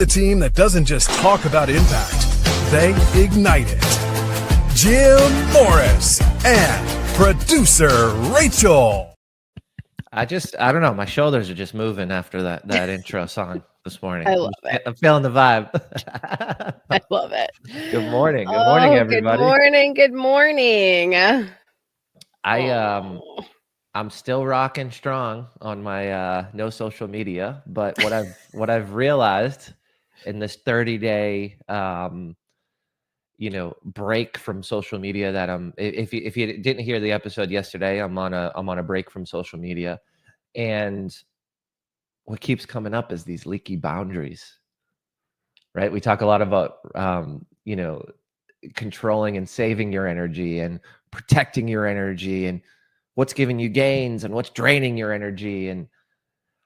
The team that doesn't just talk about impact, they ignite it. Jim Morris and producer Rachel. I don't know. My shoulders are just moving after that intro song this morning. I love it. I'm feeling the vibe. I love it. Good morning. Good morning, everybody. Good morning. I'm still rocking strong on my no social media, but what I've realized in this 30-day break from social media that if you didn't hear the episode yesterday, I'm on a break from social media, and what keeps coming up is these leaky boundaries, right? We talk a lot about controlling and saving your energy and protecting your energy and what's giving you gains and what's draining your energy. And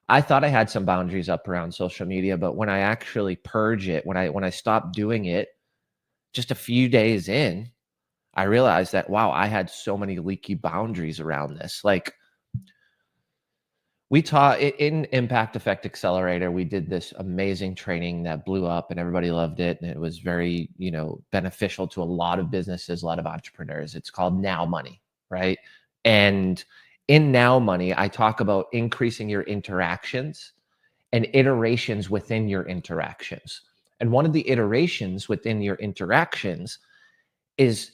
I thought I had some boundaries up around social media, but when I actually purge it, when I stopped doing it, just a few days in, I realized that, wow, I had so many leaky boundaries around this. Like, we taught in Impact Effect Accelerator, we did this amazing training that blew up and everybody loved it. And it was very, beneficial to a lot of businesses, a lot of entrepreneurs. It's called Now Money, right? And in Now Money, I talk about increasing your interactions and iterations within your interactions. And one of the iterations within your interactions is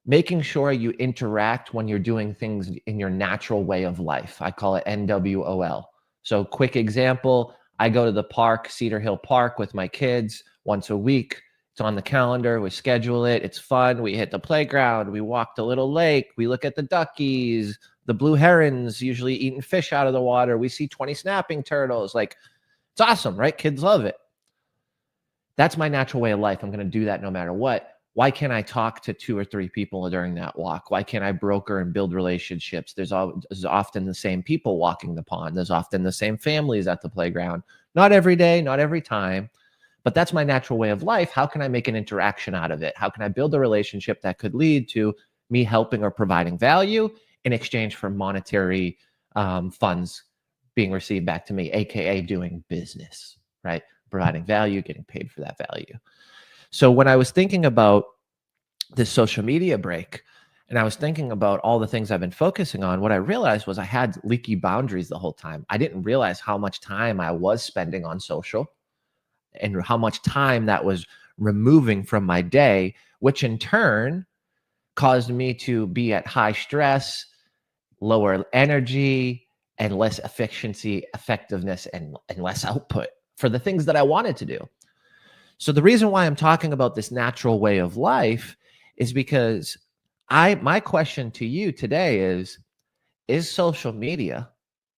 making sure you interact when you're doing things in your natural way of life. I call it NWOL. So quick example, I go to the park, Cedar Hill Park, with my kids once a week. It's on the calendar. We schedule it. It's fun. We hit the playground. We walk the little lake. We look at the duckies, the blue herons usually eating fish out of the water. We see 20 snapping turtles. Like, it's awesome, right? Kids love it. That's my natural way of life. I'm going to do that no matter what. Why can't I talk to 2 or 3 people during that walk? Why can't I broker and build relationships? There's often the same people walking the pond. There's often the same families at the playground. Not every day, not every time, but that's my natural way of life. How can I make an interaction out of it? How can I build a relationship that could lead to me helping or providing value in exchange for monetary funds being received back to me, AKA doing business, right? Providing value, getting paid for that value. So when I was thinking about this social media break, and I was thinking about all the things I've been focusing on, what I realized was I had leaky boundaries the whole time. I didn't realize how much time I was spending on social and how much time that was removing from my day, which in turn caused me to be at high stress, lower energy, and less efficiency, effectiveness, and less output for the things that I wanted to do. So the reason why I'm talking about this natural way of life is because my question to you today is social media,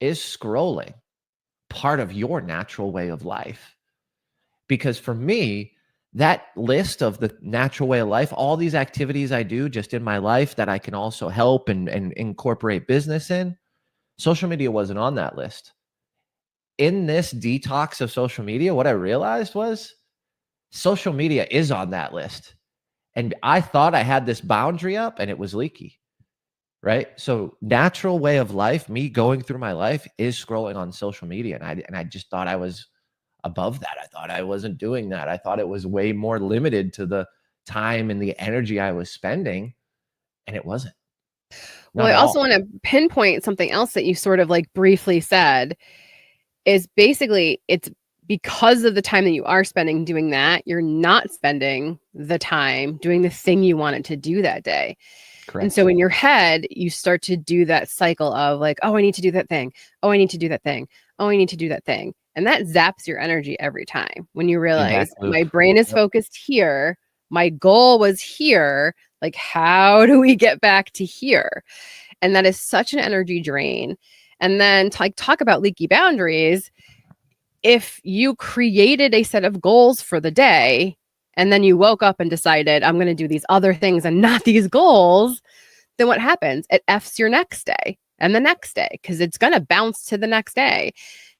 is scrolling part of your natural way of life? Because for me, that list of the natural way of life, all these activities I do just in my life that I can also help and incorporate business in, social media wasn't on that list. In this detox of social media, what I realized was social media is on that list. And I thought I had this boundary up and it was leaky, right? So natural way of life, me going through my life, is scrolling on social media. And I just thought I was above that. I thought I wasn't doing that. I thought it was way more limited to the time and the energy I was spending. And it wasn't. Well, I also want to pinpoint something else that you sort of like briefly said is basically it's because of the time that you are spending doing that, you're not spending the time doing the thing you wanted to do that day. Correct. And so in your head, you start to do that cycle of like, oh, I need to do that thing. Oh, I need to do that thing. Oh, I need to do that thing. And that zaps your energy every time when you realize my brain is focused here. My goal was here. Like, how do we get back to here? And that is such an energy drain. And then talk about leaky boundaries. If you created a set of goals for the day and then you woke up and decided I'm going to do these other things and not these goals, then what happens? It F's your next day and the next day because it's going to bounce to the next day.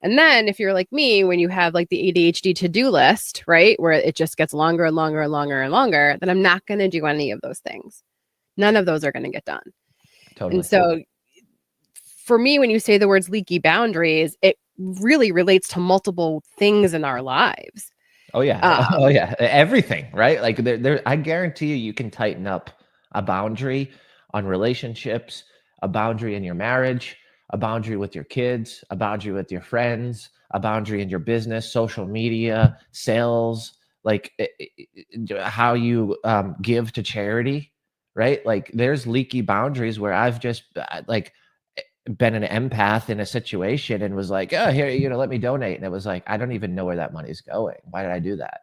And then if you're like me, when you have like the ADHD to-do list, right, where it just gets longer and longer and longer and longer, then I'm not going to do any of those things. None of those are going to get done. Totally. And so for me, when you say the words leaky boundaries, it really relates to multiple things in our lives. Oh yeah. Oh yeah. Everything, right? Like I guarantee you can tighten up a boundary on relationships, a boundary in your marriage, a boundary with your kids, a boundary with your friends, a boundary in your business, social media, sales, like how you give to charity, right? Like there's leaky boundaries where I've just like been an empath in a situation and was like, oh, here, let me donate. And it was like, I don't even know where that money's going. Why did I do that?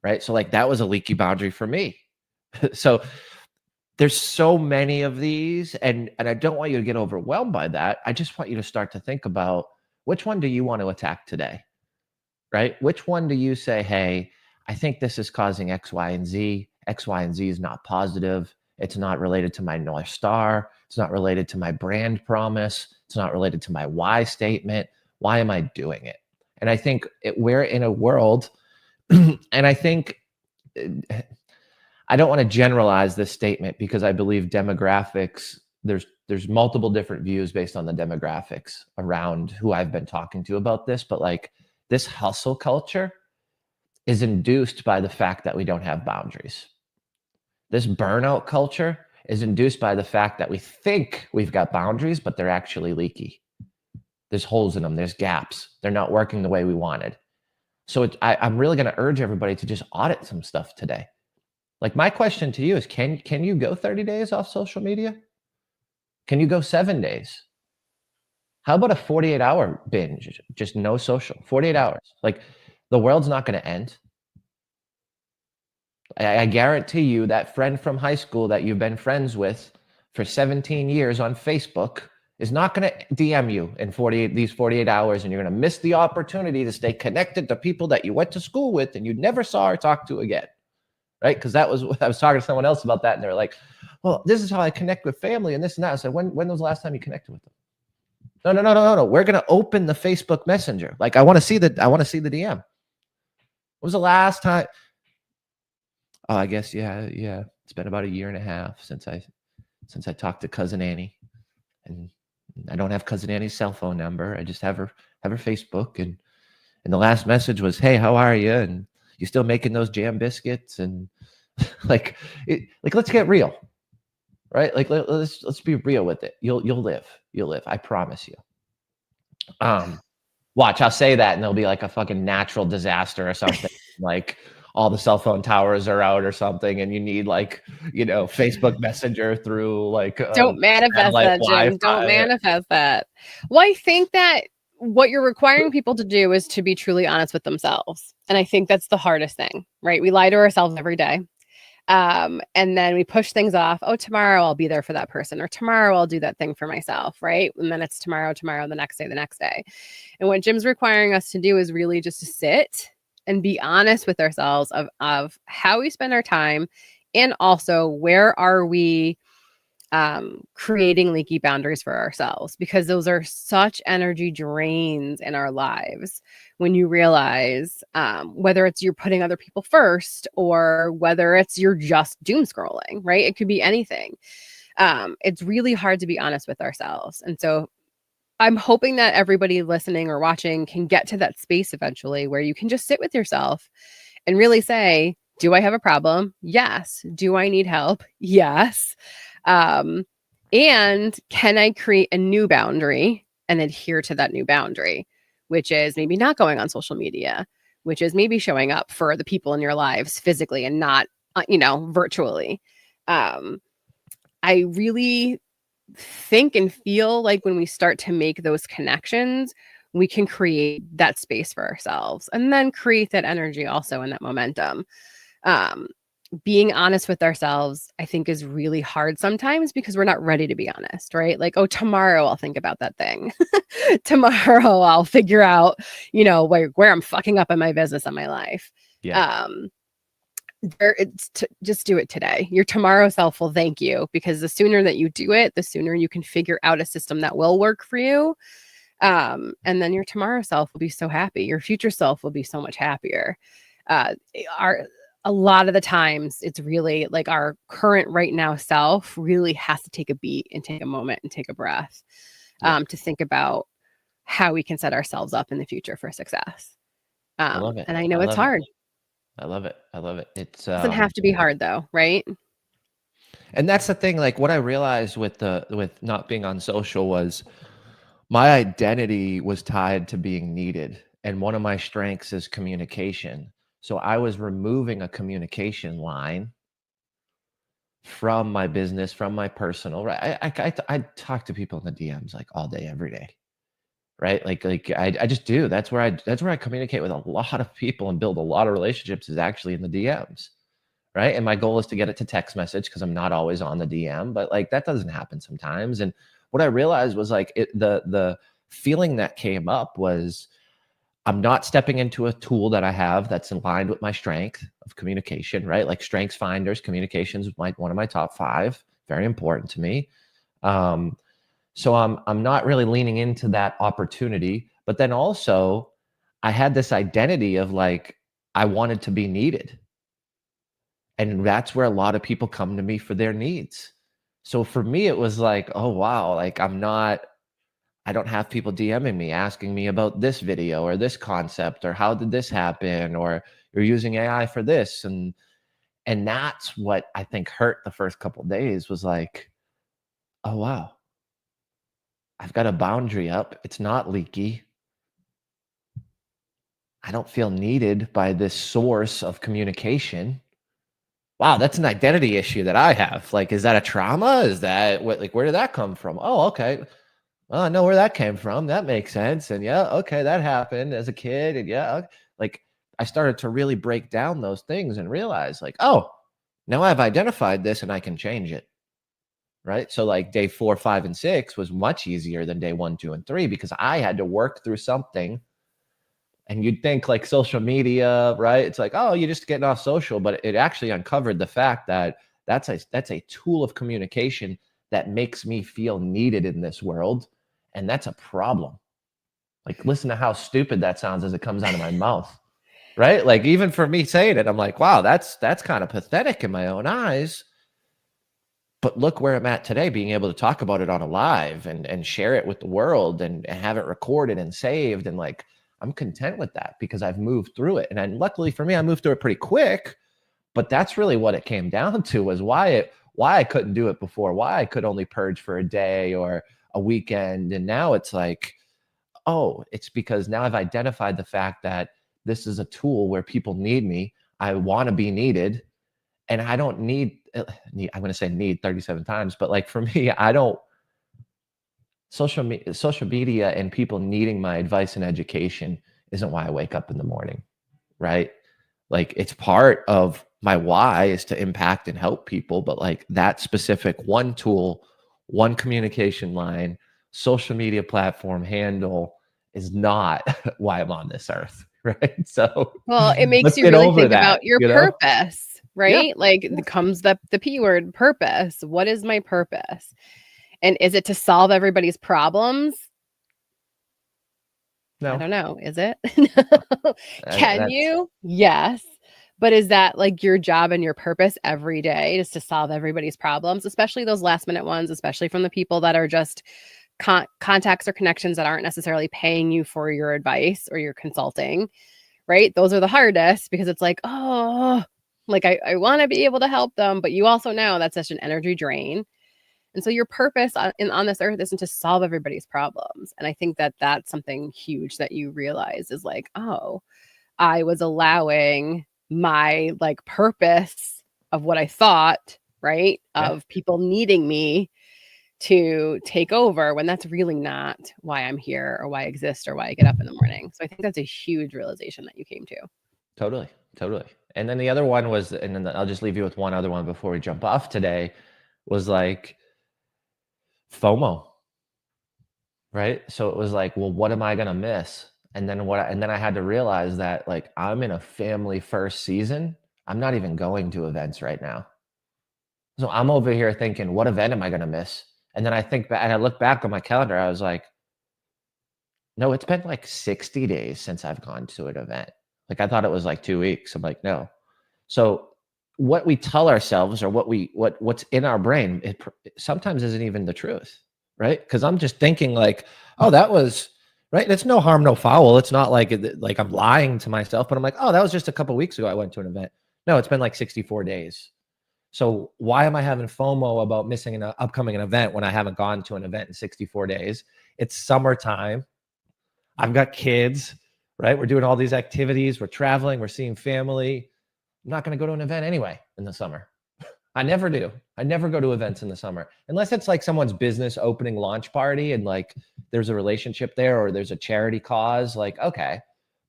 Right. So like that was a leaky boundary for me. So there's so many of these, and I don't want you to get overwhelmed by that. I just want you to start to think about which one do you want to attack today, right? Which one do you say, hey, I think this is causing X, Y, and Z. X, Y, and Z is not positive. It's not related to my North Star. It's not related to my brand promise. It's not related to my why statement. Why am I doing it? And I think we're in a world, and I think I don't want to generalize this statement because I believe demographics, there's multiple different views based on the demographics around who I've been talking to about this, but like this hustle culture is induced by the fact that we don't have boundaries. This burnout culture is induced by the fact that we think we've got boundaries, but they're actually leaky. There's holes in them. There's gaps. They're not working the way we wanted. So I'm really going to urge everybody to just audit some stuff today. Like my question to you is, can you go 30 days off social media? Can you go 7 days? How about a 48-hour binge? Just no social, 48 hours. Like the world's not going to end. I guarantee you that friend from high school that you've been friends with for 17 years on Facebook is not going to DM you in these 48 hours, and you're going to miss the opportunity to stay connected to people that you went to school with and you never saw or talked to again. Right? Because I was talking to someone else about that, and they're like, well, this is how I connect with family and this and that. I said, when was the last time you connected with them? No. We're going to open the Facebook Messenger. Like, I want to see the DM. When was the last time? Oh, I guess, yeah. It's been about 1.5 years since I talked to Cousin Annie, and I don't have Cousin Annie's cell phone number. I just have her Facebook, and the last message was, hey, how are you? And you still making those jam biscuits? And like let's get real, right? Like let's be real with it. You'll live. I promise you. Watch, I'll say that and there'll be like a fucking natural disaster or something. Like all the cell phone towers are out or something, and you need like, Facebook Messenger through like don't manifest that, Jim. Wi-Fi. Don't manifest that. Well, I think that what you're requiring people to do is to be truly honest with themselves. And I think that's the hardest thing, right? We lie to ourselves every day. And then we push things off. Oh, tomorrow I'll be there for that person, or tomorrow I'll do that thing for myself, right? And then it's tomorrow, the next day. And what Jim's requiring us to do is really just to sit and be honest with ourselves of how we spend our time, and also where are we creating leaky boundaries for ourselves, because those are such energy drains in our lives when you realize whether it's you're putting other people first or whether it's you're just doom scrolling, right? It could be anything. It's really hard to be honest with ourselves. And so I'm hoping that everybody listening or watching can get to that space eventually where you can just sit with yourself and really say, do I have a problem? Yes. Do I need help? Yes. And can I create a new boundary and adhere to that new boundary, which is maybe not going on social media, which is maybe showing up for the people in your lives physically and not, virtually. I really think and feel like when we start to make those connections, we can create that space for ourselves and then create that energy also and that momentum. Being honest with ourselves, I think, is really hard sometimes because we're not ready to be honest, right? Like, oh, tomorrow I'll think about that thing. Tomorrow I'll figure out, where I'm fucking up in my business and my life. Yeah. Just do it today. Your tomorrow self will thank you, because the sooner that you do it, the sooner you can figure out a system that will work for you. And then your tomorrow self will be so happy. Your future self will be so much happier. A lot of the times it's really like our current right now self really has to take a beat and take a moment and take a breath to think about how we can set ourselves up in the future for success. I love it. And I know it's hard. I love it. I love it. Doesn't have to be hard though, right? And that's the thing, like what I realized with not being on social was my identity was tied to being needed. And one of my strengths is communication. So I was removing a communication line from my business, from my personal, right? I talk to people in the DMs like all day, every day, right? Like I just do. That's where I communicate with a lot of people and build a lot of relationships, is actually in the DMs. Right. And my goal is to get it to text message, because I'm not always on the DM, but like that doesn't happen sometimes. And what I realized was like the feeling that came up was, I'm not stepping into a tool that I have that's aligned with my strength of communication, right? Like Strengths Finders, communications is one of my top 5, very important to me. So I'm not really leaning into that opportunity. But then also I had this identity of like, I wanted to be needed. And that's where a lot of people come to me for their needs. So for me, it was like, oh, wow, like I don't have people DMing me, asking me about this video or this concept, or how did this happen, or you're using AI for this. And that's what I think hurt the first couple of days, was like, oh, wow, I've got a boundary up. It's not leaky. I don't feel needed by this source of communication. Wow, that's an identity issue that I have. Like, is that a trauma? Is that what, like, where did that come from? Oh, okay. Well, I know where that came from. That makes sense. And yeah, okay, that happened as a kid. And yeah, like I started to really break down those things and realize like, oh, now I've identified this and I can change it. Right. So like day 4, 5, and 6 was much easier than day 1, 2, and 3, because I had to work through something. And you'd think like social media, right? It's like, oh, you're just getting off social, but it actually uncovered the fact that that's a tool of communication that makes me feel needed in this world. And that's a problem. Like, listen to how stupid that sounds as it comes out of my mouth, right? Like, even for me saying it, I'm like, wow, that's kind of pathetic in my own eyes. But look where I'm at today, being able to talk about it on a live and share it with the world and have it recorded and saved. And like, I'm content with that because I've moved through it. And luckily for me, I moved through it pretty quick. But that's really what it came down to, was why I couldn't do it before, why I could only purge for a day or a weekend. And now it's like, oh, it's because now I've identified the fact that this is a tool where people need me. I want to be needed. And I don't need, I'm going to say need 37 times, but like for me, I don't, social media and people needing my advice and education isn't why I wake up in the morning, right? Like, it's part of my why is to impact and help people, but like that specific one tool, one communication line, social media platform handle is not why I'm on this earth, right? So, well, it makes you really think about your purpose, right? Yeah. Like comes the P word, purpose. What is my purpose? And is it to solve everybody's problems? No. I don't know. Is it? Can you? Yes. But is that like your job and your purpose every day, just to solve everybody's problems, especially those last minute ones, especially from the people that are just contacts or connections that aren't necessarily paying you for your advice or your consulting, right? Those are the hardest, because it's like, oh, like I want to be able to help them, but you also know that's such an energy drain. And so your purpose on this earth isn't to solve everybody's problems. And I think that that's something huge that you realize is like, oh, I was allowing my like purpose of what I thought, right? Yeah. Of people needing me to take over, when that's really not why I'm here or why I exist or why I get up in the morning. So I think that's a huge realization that you came to. Totally. And then the other one was, and then I'll just leave you with one other one before we jump off today, was like FOMO, right? So it was like, well, what am I going to miss? And then I had to realize that like I'm in a family first season. I'm not even going to events right now. So I'm over here thinking, what event am I going to miss? And then I think back and I look back on my calendar. I was like, no, it's been like 60 days since I've gone to an event. Like I thought it was like 2 weeks. I'm like, no. So what we tell ourselves or what's in our brain, it sometimes isn't even the truth, right? Because I'm just thinking like, oh, that was right? It's no harm, no foul. It's not like I'm lying to myself, but I'm like, oh, that was just a couple of weeks ago I went to an event. No, it's been like 64 days. So why am I having FOMO about missing an upcoming event when I haven't gone to an event in 64 days? It's summertime. I've got kids, right? We're doing all these activities. We're traveling. We're seeing family. I'm not going to go to an event anyway in the summer. I never do. I never go to events in the summer unless it's like someone's business opening launch party and like there's a relationship there or there's a charity cause. Like, okay.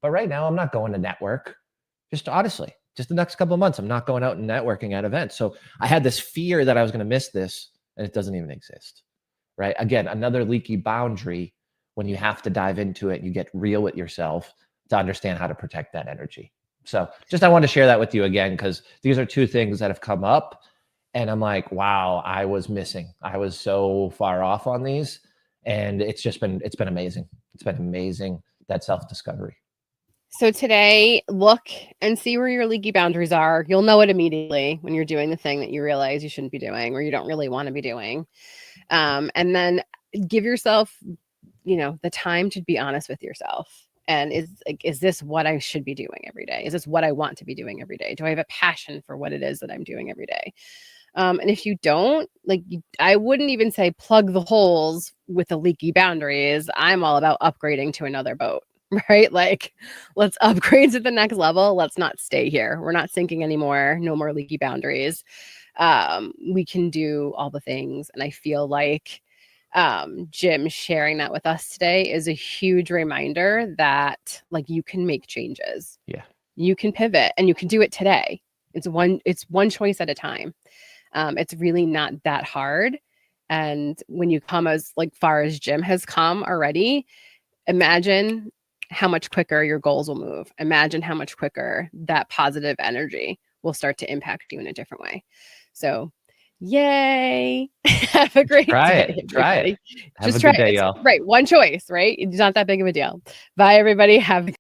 But right now I'm not going to network. Just honestly, just the next couple of months, I'm not going out and networking at events. So I had this fear that I was going to miss this and it doesn't even exist, right? Again, another leaky boundary when you have to dive into it and you get real with yourself to understand how to protect that energy. So just, I wanted to share that with you again, because these are two things that have come up and I'm like, wow, I was missing. I was so far off on these and it's been amazing. It's been amazing, that self-discovery. So today, look and see where your leaky boundaries are. You'll know it immediately when you're doing the thing that you realize you shouldn't be doing or you don't really want to be doing. And then give yourself, the time to be honest with yourself. And is this what I should be doing every day? Is this what I want to be doing every day? Do I have a passion for what it is that I'm doing every day? And if you don't, I wouldn't even say plug the holes with the leaky boundaries. I'm all about upgrading to another boat. Right? Like, let's upgrade to the next level. Let's not stay here. We're not sinking anymore. No more leaky boundaries. We can do all the things. And I feel like Jim sharing that with us today is a huge reminder that you can make changes. Yeah. You can pivot and you can do it today. It's one choice at a time. It's really not that hard. And when you come as far as Jim has come already, imagine how much quicker your goals will move. Imagine how much quicker that positive energy will start to impact you in a different way. So, yay. Have a great day. Try it. Just try it. Y'all. Right. One choice, right? It's not that big of a deal. Bye, everybody. Have a